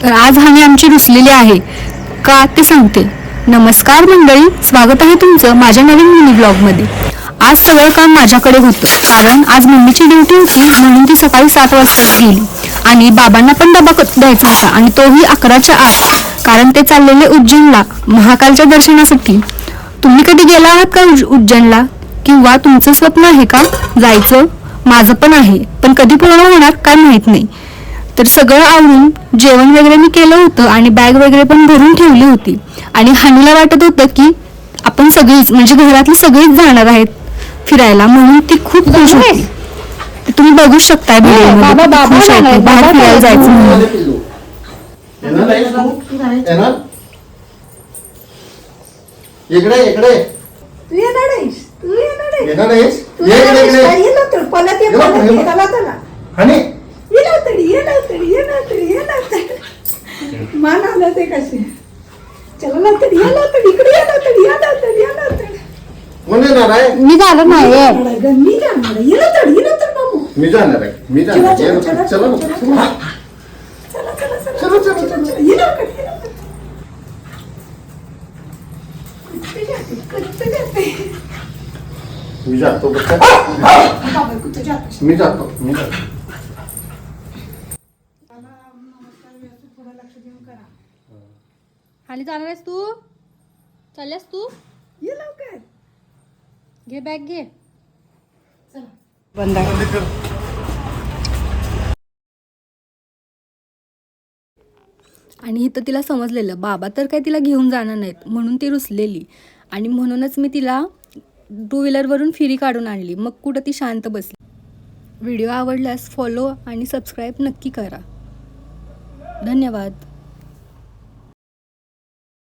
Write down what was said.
तर आज हामी आमची रुसलेली आहे का ते सांगते. नमस्कार मंडळी, स्वागत आहे तुमचं माझ्या नवीन मिनी ब्लॉगमध्ये. आज सगळं काम माझ्याकडे होतं, कारण आज मम्मीची ड्युटी होती म्हणून ती सकाळी 7 वाजता गेली आणि बाबांना पण डबा द्यायचा होता आणि तोही 11च्या आत, कारण ते चाललेले उज्जैनला महाकालच्या दर्शनासाठी. तुम्ही कधी गेला आहात का उज्जैनला? किंवा तुमचं स्वप्न आहे का जायचं? माझं पण आहे, पण कधी पूर्ण होणार काय माहित नाही. तर सगळं आवरून जेवण वगैरे मी केलं होतं आणि बॅग वगैरे पण भरून ठेवली होती आणि हानीला वाटत होतं की आपण सगळीच म्हणजे घरातली सगळीच जाणार आहेत फिरायला, म्हणून ती खूप खुश होती. ते तुम्ही बघू शकताय व्हिडिओमध्ये बाहेर फिरायला जायचं म्हणून. इकडे इकडे तू येणार आहेस? तू येणार आहेस? येणार आहेस? तू ये येणार इकडे आहेस? काय इकडे येणार तर? पळत ये, पळत ये. चला, चला. आणि येणार तरी, येणार तरी, येणार तरी, येणार तरी. मान आलं ते कसे चला तरी, येणार तरी, इकडे येणार तरी, येणार तरी, येणार तरी. कोण येणार आहे? मी झालं नाही मी जाणार आहे. येणार तरी, येणार तरी मामू. मी जाणार आहे, मी जाणार चला, आहे. चला, चला ना. चला, चला. चला, चला, चला, चला, चला, चला. येणार तरी, येणार तरी. कुठे जाते? कुठे जाते? मी जातो बघा. बाबा, कुठे जाते? मी जातो, मी जातो. थोडं लक्ष देऊन करा. हानी जाणार आहेस तू? चालल्यास तू? ये लवकर. घे बॅग घे. चला. बंद आहे. आणि इथं तिला समजलेलं बाबा तर काय तिला घेऊन जाणार नाहीत म्हणून ती रुसलेली आणि म्हणूनच मी तिला 2 व्हीलरवरून फिरी काढून आणली. मग कुठं ती शांत बसली. व्हिडिओ आवडल्यास फॉलो आणि सबस्क्राईब नक्की करा. धन्यवाद.